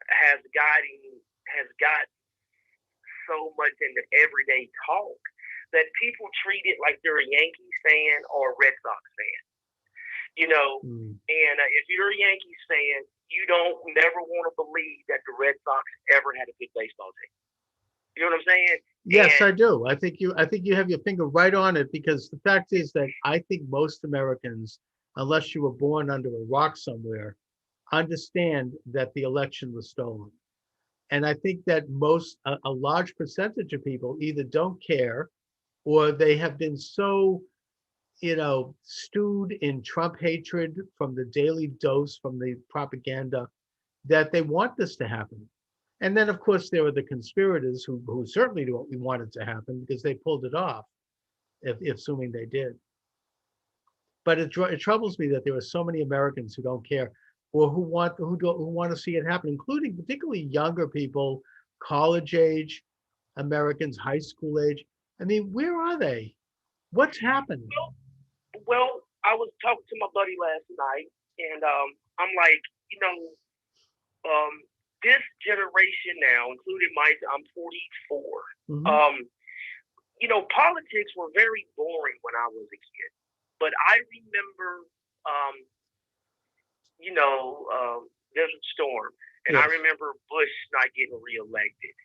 has got so much into everyday talk that people treat it like they're a Yankees fan or a Red Sox fan. You know, Mm. and if you're a Yankees fan, you don't never want to believe that the Red Sox ever had a good baseball team. You know what I'm saying? Yes, And I do. I think you have your finger right on it, because the fact is that I think most Americans, unless you were born under a rock somewhere, understand that the election was stolen. And I think that a large percentage of people either don't care, or they have been so, stewed in Trump hatred from the daily dose from the propaganda, that they want this to happen. And then, of course, there are the conspirators who certainly don't want it to happen, because they pulled it off, if assuming they did. But it troubles me that there are so many Americans who don't care, or who want to see it happen, including particularly younger people, college age Americans, high school age. I mean, where are they? What's happened? well, I was talking to my buddy last night, and I'm like, you know, this generation now, including I'm 44. Mhm. You know, politics were very boring when I was a kid, but I remember, um, Desert Storm, and I Yes. remember Bush not getting reelected.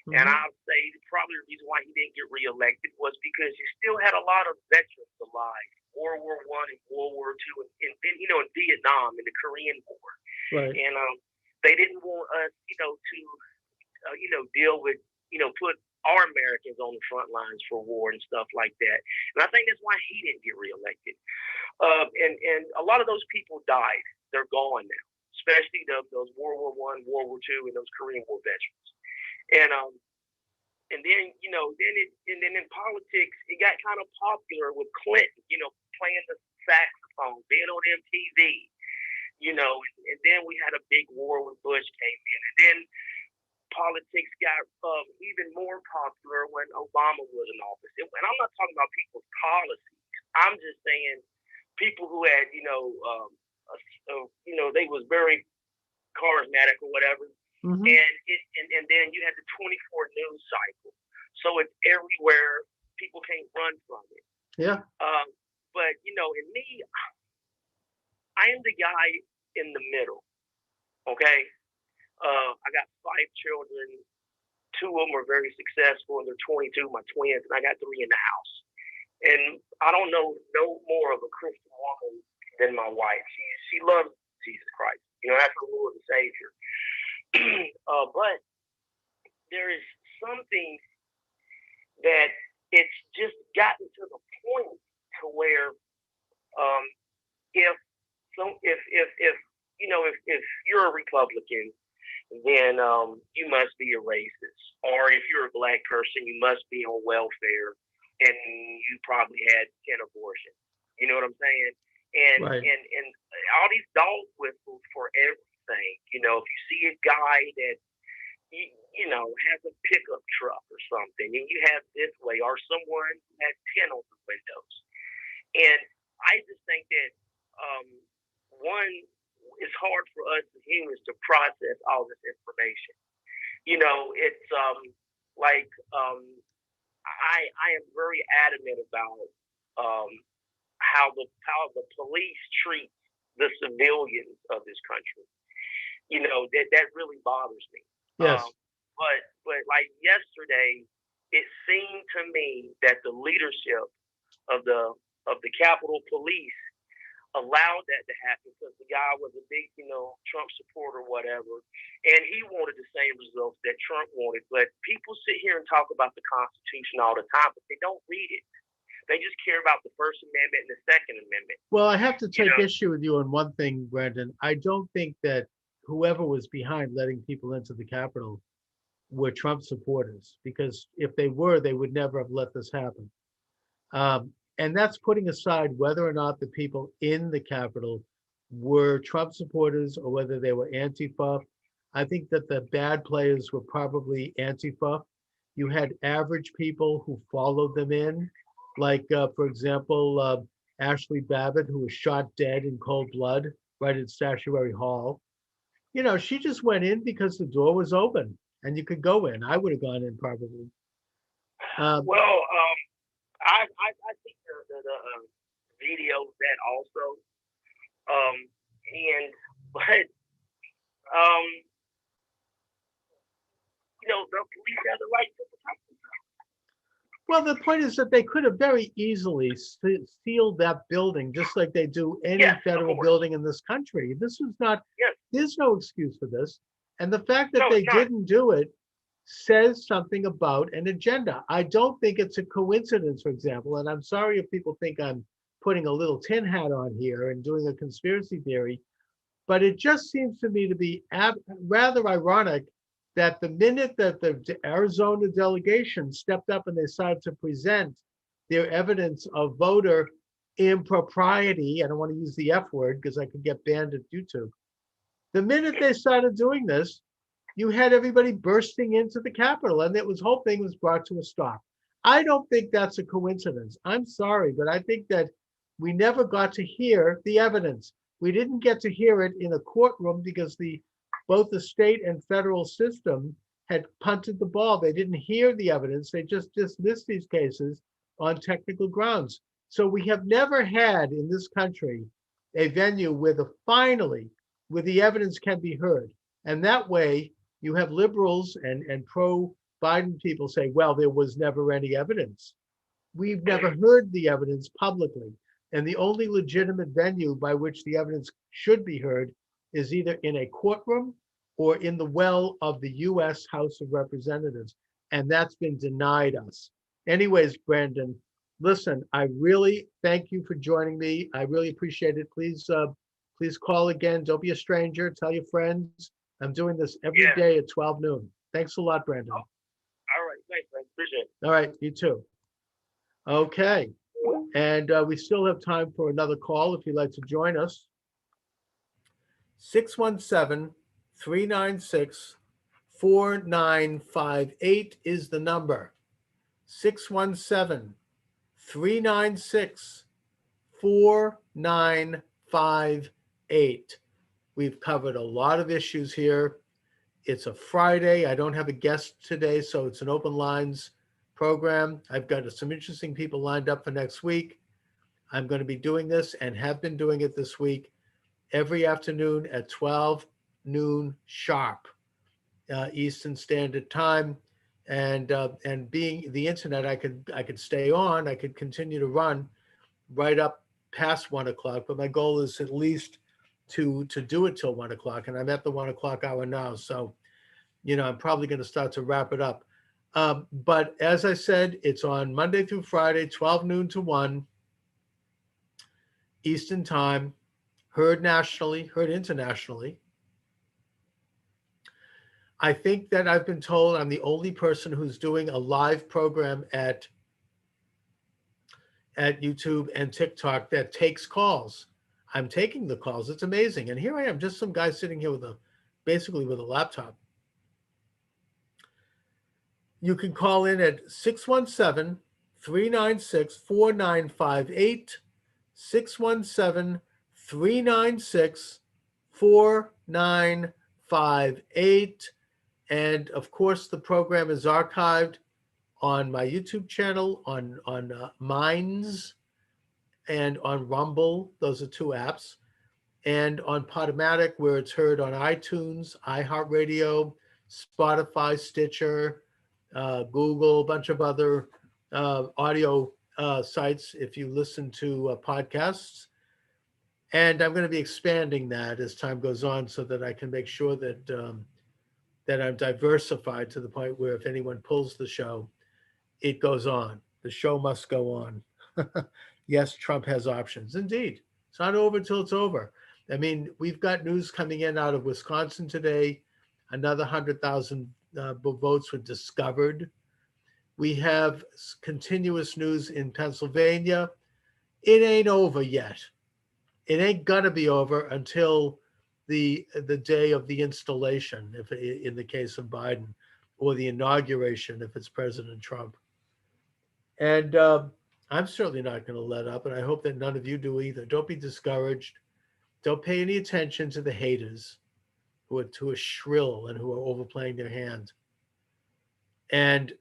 And Mhm. I'll say probably the reason why he didn't get reelected was because you still had a lot of veterans alive, World War One and World War Two, and in Vietnam and the Korean War, Right. and they didn't want us, to deal with, put our Americans on the front lines for war and stuff like that. And I think that's why he didn't get reelected. And a lot of those people died; they're gone now, especially those World War One, World War Two, and those Korean War veterans. And then then in politics it got kind of popular with Clinton, playing the saxophone, being on MTV, and then we had a big war when Bush came in, and then politics got even more popular when Obama was in office. And I'm not talking about people's policies. I'm just saying people who had they was very charismatic or whatever. Mhm. And then you had the 24 news cycle, so it's everywhere. People can't run from it. Yeah. But in me, I am the guy in the middle. Okay, I got 5 children. 2 of them are very successful, and they're 22, my twins, and I got 3 in the house. And I don't know no more of a Christian woman than my wife. She loves Jesus Christ. That's her Lord and Savior. But there is something that it's just gotten to the point to where if you're a Republican, then you must be a racist, or if you're a black person, you must be on welfare, and you probably had 10 abortions. You know what I'm saying? And Right. and all these dog whistles for everything. If you see a guy that has a pickup truck or something, and you have this way, or someone who has 10 on the windows. And I just think that one, it's hard for us as humans to process all this information. It's I am very adamant about how the police treat the civilians of this country. That really bothers me. Yes. But like yesterday, it seemed to me that the leadership of the Capitol Police allowed that to happen because the guy was a big, Trump supporter, whatever, and he wanted the same results that Trump wanted. But people sit here and talk about the Constitution all the time, but they don't read it. They just care about the First Amendment and the Second Amendment. Well, I have to take issue with you on one thing, Brandon. I don't think that whoever was behind letting people into the Capitol were Trump supporters, because if they were, they would never have let this happen. And that's putting aside whether or not the people in the Capitol were Trump supporters or whether they were Antifa. I think that the bad players were probably Antifa. You had average people who followed them in, like, for example, Ashley Babbitt, who was shot dead in cold blood right at Statuary Hall. She just went in because the door was open and you could go in. I would have gone in probably. I think the video of that also, the police have the right to protect themselves. Well, the point is that they could have very easily sealed that building, just like they do any federal building in this country. This was not. Yes. There's no excuse for this, and the fact that they didn't do it says something about an agenda. I don't think it's a coincidence, for example, and I'm sorry if people think I'm putting a little tin hat on here and doing a conspiracy theory, but it just seems to me to be rather ironic that the minute that the Arizona delegation stepped up and they decided to present their evidence of voter impropriety, I don't want to use the F word because I could get banned at YouTube. The minute they started doing this, you had everybody bursting into the Capitol, and whole thing was brought to a stop. I don't think that's a coincidence. I'm sorry, but I think that we never got to hear the evidence. We didn't get to hear it in a courtroom because both the state and federal system had punted the ball. They didn't hear the evidence. They just dismissed these cases on technical grounds. So we have never had in this country a venue where the evidence can be heard. And that way, you have liberals and pro-Biden people say, well, there was never any evidence. We've never heard the evidence publicly. And the only legitimate venue by which the evidence should be heard is either in a courtroom or in the well of the US House of Representatives. And that's been denied us. Anyways, Brandon, listen, I really thank you for joining me. I really appreciate it. Please call again. Don't be a stranger. Tell your friends. I'm doing this every day at 12 noon. Thanks a lot, Brandon. All right. Thanks, man. Appreciate it. All right. You too. Okay. And we still have time for another call if you'd like to join us. 617-396-4958 is the number. 617-396-4958. We've covered a lot of issues here. It's a Friday. I don't have a guest today, so it's an open lines program. I've got some interesting people lined up for next week. I'm going to be doing this and have been doing it this week every afternoon at 12 noon sharp, Eastern Standard Time. And being the internet, I could stay on. I could continue to run right up past 1 o'clock, but my goal is at least to do it till 1 o'clock, and I'm at the 1 o'clock hour now. So, I'm probably going to start to wrap it up. But as I said, it's on Monday through Friday, 12 noon to 1 Eastern Time, heard nationally, heard internationally. I think that I've been told I'm the only person who's doing a live program at YouTube and TikTok that takes calls. I'm taking the calls. It's amazing. And here I am, just some guy sitting here basically with a laptop. You can call in at 617-396-4958, 617-396-4958. And of course, the program is archived on my YouTube channel, on Minds, and on Rumble. Those are 2 apps. And on Podomatic, where it's heard on iTunes, iHeartRadio, Spotify, Stitcher, Google, a bunch of other audio sites if you listen to podcasts. And I'm going to be expanding that as time goes on so that I can make sure that I'm diversified to the point where if anyone pulls the show, it goes on. The show must go on. Yes, Trump has options. Indeed. It's not over till it's over. I mean, we've got news coming in out of Wisconsin today. Another 100,000 votes were discovered. We have continuous news in Pennsylvania. It ain't over yet. It ain't gonna be over until the day of the installation, if in the case of Biden, or the inauguration if it's President Trump. And I'm certainly not going to let up, and I hope that none of you do either. Don't be discouraged. Don't pay any attention to the haters who are shrill and who are overplaying their hand. And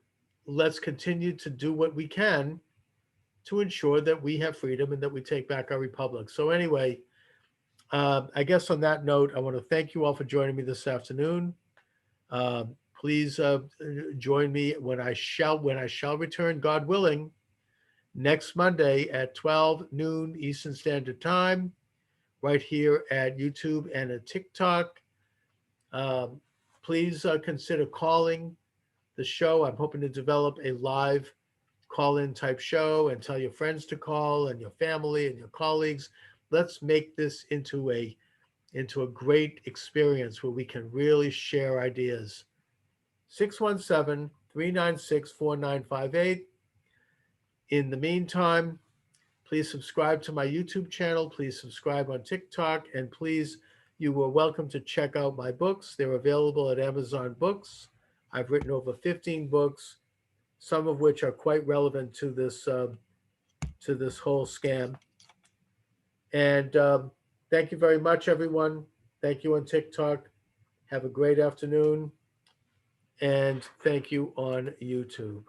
let's continue to do what we can to ensure that we have freedom and that we take back our republic. So anyway, I guess on that note, I want to thank you all for joining me this afternoon. Please join me when I shall return, God willing, next Monday at 12 noon Eastern Standard Time, right here at YouTube and at TikTok. Please consider calling the show. I'm hoping to develop a live call-in type show and tell your friends to call and your family and your colleagues. Let's make this into a great experience where we can really share ideas. 617-396-4958. In the meantime, please subscribe to my YouTube channel. Please subscribe on TikTok. And please, you are welcome to check out my books. They're available at Amazon Books. I've written over 15 books, some of which are quite relevant to this whole scam. And thank you very much, everyone. Thank you on TikTok. Have a great afternoon. And thank you on YouTube.